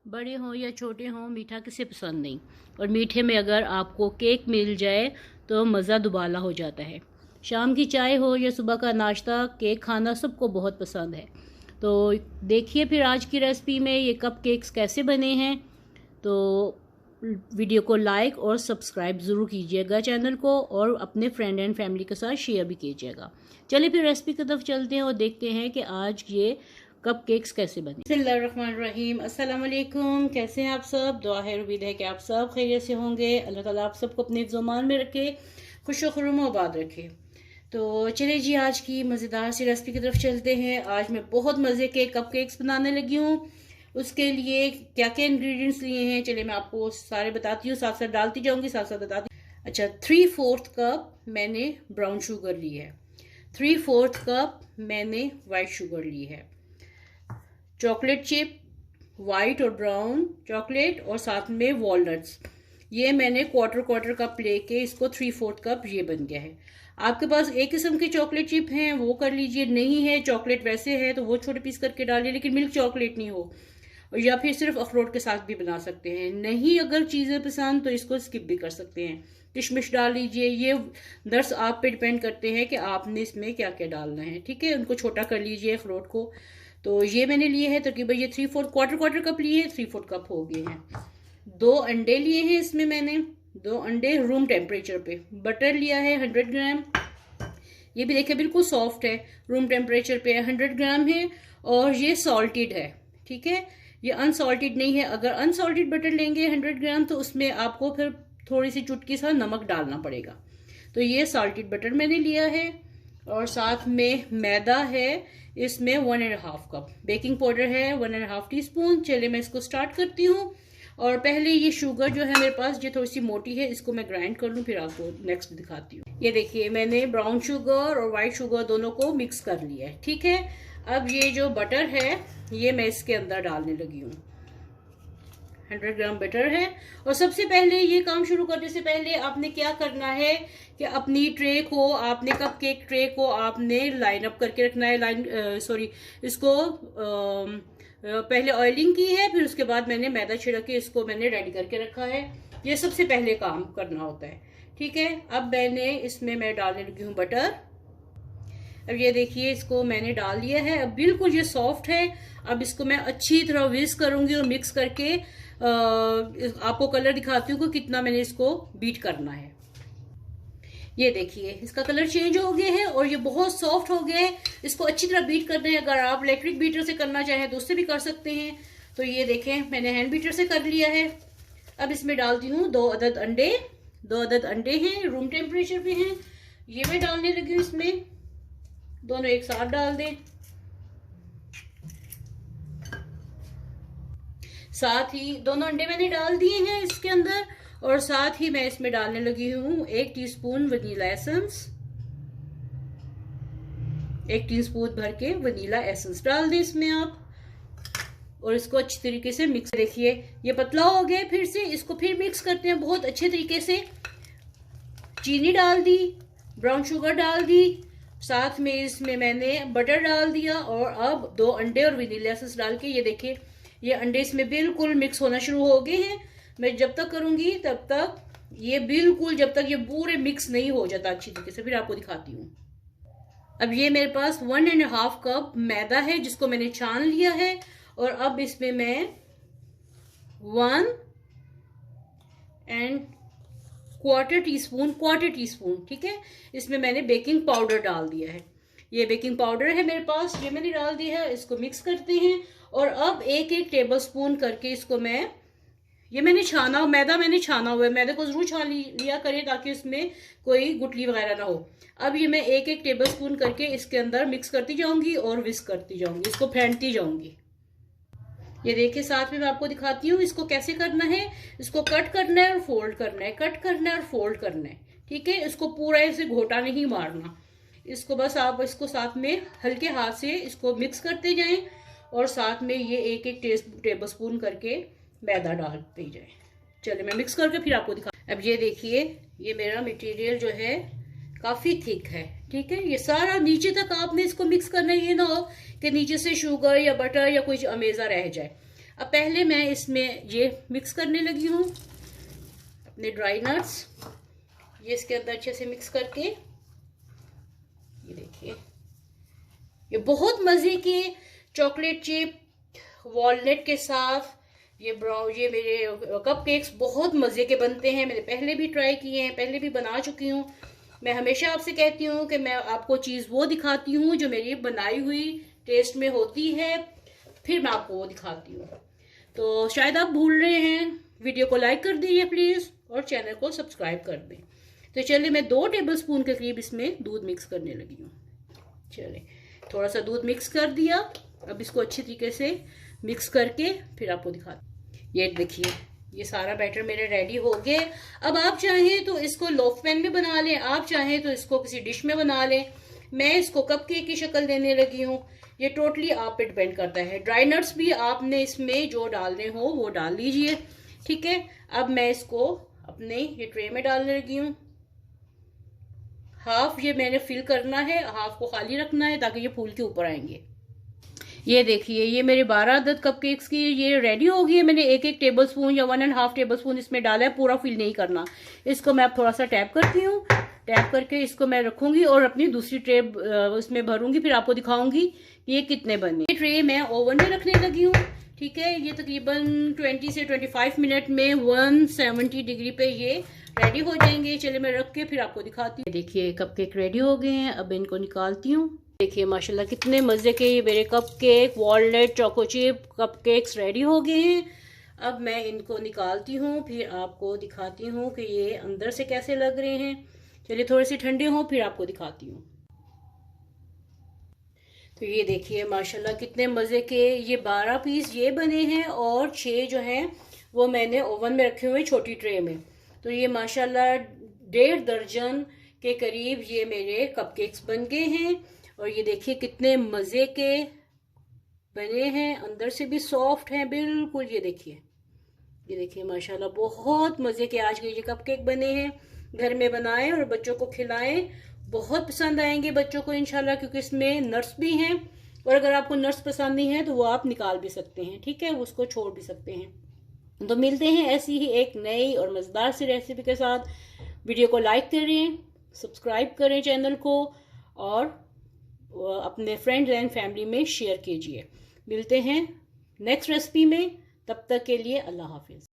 बड़े हों या छोटे हों, मीठा किसे पसंद नहीं। और मीठे में अगर आपको केक मिल जाए तो मज़ा दुबाला हो जाता है। शाम की चाय हो या सुबह का नाश्ता, केक खाना सबको बहुत पसंद है। तो देखिए फिर आज की रेसिपी में ये कप केक्स कैसे बने हैं। तो वीडियो को लाइक और सब्सक्राइब ज़रूर कीजिएगा चैनल को, और अपने फ्रेंड एंड फैमिली के साथ शेयर भी कीजिएगा। चलिए फिर रेसिपी की तरफ चलते हैं और देखते हैं कि आज ये कप केक्स कैसे बने। बिस्मिल्लाहिर्रहमानिर्रहीम, अस्सलाम वालेकुम। कैसे हैं आप सब? दुआ है उम्मीद है कि आप सब खैरियत से होंगे। अल्लाह ताला आप सबको अपने ज़ुबान में रखे, खुश खुर्म आबाद रखे। तो चलिए जी, आज की मज़ेदार सी रेसिपी की तरफ चलते हैं। आज मैं बहुत मज़े के कप केक्स बनाने लगी हूँ। उसके लिए क्या क्या इंग्रेडिएंट्स लिए हैं चलिए मैं आपको सारे बताती हूँ, साथ साथ डालती जाऊँगी, साथ साथ बताती हूँ। अच्छा, 3/4 कप मैंने ब्राउन शुगर ली है, 3/4 कप मैंने वाइट शुगर ली है, चॉकलेट चिप वाइट और ब्राउन चॉकलेट, और साथ में वॉलनट्स। ये मैंने क्वार्टर कप लेके इसको 3/4 कप ये बन गया है। आपके पास एक किस्म के चॉकलेट चिप हैं वो कर लीजिए, नहीं है चॉकलेट वैसे है तो वो छोटे पीस करके डालिए, लेकिन मिल्क चॉकलेट नहीं हो, या फिर सिर्फ अखरोट के साथ भी बना सकते हैं। नहीं अगर चीज़ें पसंद तो इसको स्किप भी कर सकते हैं, किशमिश डाल लीजिए। ये दरअसल आप पे डिपेंड करते हैं कि आपने इसमें क्या क्या डालना है, ठीक है। उनको छोटा कर लीजिए अखरोट को। तो ये मैंने लिए हैं तकरीबन, ये 3/4 क्वार्टर कप लिए, 3/4 कप हो गए हैं। 2 अंडे लिए हैं इसमें मैंने, 2 अंडे रूम टेम्परेचर पे। बटर लिया है 100 ग्राम, ये भी देखिए बिल्कुल सॉफ्ट है, रूम टेम्परेचर पे 100 ग्राम है। और ये सॉल्टेड है, ठीक है, ये अनसॉल्टेड नहीं है। अगर अनसॉल्टेड बटर लेंगे 100 ग्राम तो उसमें आपको फिर थोड़ी सी चुटकी सा नमक डालना पड़ेगा। तो ये सॉल्टेड बटर मैंने लिया है। और साथ में मैदा है इसमें 1.5 कप, बेकिंग पाउडर है 1.5 टीस्पून। चलिए मैं इसको स्टार्ट करती हूँ। और पहले ये शुगर जो है मेरे पास ये थोड़ी सी मोटी है, इसको मैं ग्राइंड कर लूँ, फिर आपको नेक्स्ट दिखाती हूँ। ये देखिए मैंने ब्राउन शुगर और वाइट शुगर दोनों को मिक्स कर लिया है, ठीक है। अब ये जो बटर है ये मैं इसके अंदर डालने लगी हूँ, 100 ग्राम बटर है। और सबसे पहले ये काम शुरू करने से पहले आपने क्या करना है कि अपनी ट्रे को, आपने कप केक ट्रे को आपने लाइन अप करके रखना है। इसको पहले ऑयलिंग की है, फिर उसके बाद मैंने मैदा छिड़क के इसको मैंने रेडी करके रखा है। ये सबसे पहले काम करना होता है, ठीक है। अब मैं डालने लगी हूँ बटर। अब ये देखिए इसको मैंने डाल दिया है, अब बिल्कुल ये सॉफ्ट है। अब इसको मैं अच्छी तरह विस्क करूंगी और मिक्स करके आपको कलर दिखाती हूँ कि कितना मैंने इसको बीट करना है। ये देखिए इसका कलर चेंज हो गया है और ये बहुत सॉफ्ट हो गया है। इसको अच्छी तरह बीट करना है। अगर आप इलेक्ट्रिक बीटर से करना चाहें तो उससे भी कर सकते हैं। तो ये देखें मैंने हैंड बीटर से कर लिया है। अब इसमें डालती हूँ 2 अदद अंडे। 2 अदद अंडे हैं, रूम टेम्परेचर पे हैं। ये मैं डालने लगी हूँ इसमें, दोनों एक साथ डाल दें। साथ ही दोनों अंडे मैंने डाल दिए हैं इसके अंदर। और साथ ही मैं इसमें डालने लगी हूँ 1 टीस्पून वनीला एसेंस। 1 टीस्पून भर के वनीला एसेंस डाल दें इसमें आप, और इसको अच्छी तरीके से मिक्स। देखिए ये पतला हो गया, फिर से इसको फिर मिक्स करते हैं बहुत अच्छे तरीके से। चीनी डाल दी, ब्राउन शुगर डाल दी, साथ में इसमें मैंने बटर डाल दिया। और अब 2 अंडे और वनीला एसेंस डाल के ये देखिए ये अंडे इसमें बिल्कुल मिक्स होना शुरू हो गए हैं। मैं जब तक करूंगी तब तक ये बिल्कुल, जब तक ये पूरे मिक्स नहीं हो जाता अच्छी तरीके से, फिर आपको दिखाती हूँ। अब ये मेरे पास 1.5 कप मैदा है जिसको मैंने छान लिया है। और अब इसमें मैं 1¼ टीस्पून, ठीक है, इसमें मैंने बेकिंग पाउडर डाल दिया है। ये बेकिंग पाउडर है मेरे पास, ये मैंने डाल दिया है। इसको मिक्स करते हैं। और अब 1 टेबल स्पून करके इसको मैंने छाना, मैदा मैंने छाना हुआ है, मैदे को जरूर छान लिया करें ताकि उसमें कोई गुठली वगैरह ना हो। अब ये मैं 1 टेबल स्पून करके इसके अंदर मिक्स करती जाऊंगी और विस्क करती जाऊंगी, इसको फेंटती जाऊंगी। ये देखिए साथ में मैं आपको दिखाती हूँ इसको कैसे करना है। इसको कट करना है और फोल्ड करना है, कट करना है और फोल्ड करना है, ठीक है। इसको पूरा ऐसे घोटा नहीं मारना, इसको बस आप इसको साथ में हल्के हाथ से इसको मिक्स करते जाएं। और साथ में ये 1 टेबल स्पून करके मैदा डालते जाएं। चलिए मैं मिक्स करके फिर आपको दिखा। अब ये देखिए ये मेरा मटेरियल जो है काफी थिक है, ठीक है। ये सारा नीचे तक आपने इसको मिक्स करना है, ये ना हो कि नीचे से शुगर या बटर या कुछ अमेजा रह जाए। अब पहले मैं इसमें ये मिक्स करने लगी हूँ अपने ड्राई नट्स, ये इसके अंदर अच्छे से मिक्स करके। ये देखिए, ये बहुत मज़े के चॉकलेट चिप वॉलनट के साथ ये मेरे कपकेक्स बहुत मज़े के बनते हैं। मैंने पहले भी ट्राई किए हैं, पहले भी बना चुकी हूँ। मैं हमेशा आपसे कहती हूँ कि मैं आपको चीज़ वो दिखाती हूँ जो मेरी बनाई हुई टेस्ट में होती है, फिर मैं आपको वो दिखाती हूँ। तो शायद आप भूल रहे हैं, वीडियो को लाइक कर दीजिए प्लीज़ और चैनल को सब्सक्राइब कर दें। तो चलिए, मैं 2 टेबलस्पून के करीब इसमें दूध मिक्स करने लगी हूँ। चलिए, थोड़ा सा दूध मिक्स कर दिया। अब इसको अच्छी तरीके से मिक्स करके फिर आपको दिखाती हूँ। ये देखिए, ये सारा बैटर मेरे रेडी हो गए। अब आप चाहें तो इसको लोफ पैन में बना लें, आप चाहें तो इसको किसी डिश में बना लें। मैं इसको कपकेक की शक्ल देने लगी हूँ। ये टोटली आप पे डिपेंड करता है। ड्राई नट्स भी आपने इसमें जो डालने हो वो डाल लीजिए, ठीक है। अब मैं इसको अपने ये ट्रे में डालने लगी हूँ। हाफ ये मैंने फिल करना है, हाफ को खाली रखना है ताकि ये फूल के ऊपर आएंगे। ये देखिए, ये मेरे 12 अदद कपकेक्स की ये रेडी हो गई है। मैंने 1 टेबलस्पून या 1.5 टेबलस्पून इसमें डाला है, पूरा फिल नहीं करना। इसको मैं अब थोड़ा सा टैप करती हूँ, टैप करके इसको मैं रखूंगी और अपनी दूसरी ट्रे उसमें भरूंगी, फिर आपको दिखाऊंगी कि ये कितने बने। ये ट्रे मैं ओवन में रखने लगी हूँ, ठीक है। ये तकरीबन 20 से 25 मिनट में 170 डिग्री पे ये रेडी हो जाएंगे। चलिए, मैं रख के फिर आपको दिखाती हूँ। देखिए, कपकेक रेडी हो गए हैं। अब इनको निकालती हूँ। देखिए माशाल्लाह कितने मज़े के ये मेरे cupcake, walnut, choco chip cupcakes ready हो गए हैं। अब मैं इनको निकालती हूँ, फिर आपको दिखाती हूँ कि ये अंदर से कैसे लग रहे हैं। चलिए, थोड़े से ठंडे हों फिर आपको दिखाती हूँ। तो ये देखिए माशाल्लाह कितने मज़े के ये 12 पीस ये बने हैं और 6 जो हैं वो मैंने ओवन में रखे हुए छोटी ट्रे में। तो ये माशाल्लाह 1.5 दर्जन के करीब ये मेरे कपकेक्स बन गए हैं। और ये देखिए कितने मज़े के बने हैं, अंदर से भी सॉफ्ट हैं बिल्कुल। ये देखिए माशाल्लाह बहुत मज़े के आज के ये कपकेक बने हैं। घर में बनाएं और बच्चों को खिलाएं, बहुत पसंद आएंगे बच्चों को इंशाल्लाह, क्योंकि इसमें नट्स भी हैं। और अगर आपको नट्स पसंद नहीं है तो वो आप निकाल भी सकते हैं, ठीक है, उसको छोड़ भी सकते हैं। तो मिलते हैं ऐसी ही एक नई और मज़ेदार सी रेसिपी के साथ। वीडियो को लाइक करें, सब्सक्राइब करें चैनल को और अपने फ्रेंड्स एंड फैमिली में शेयर कीजिए। मिलते हैं नेक्स्ट रेसिपी में, तब तक के लिए अल्लाह हाफिज़।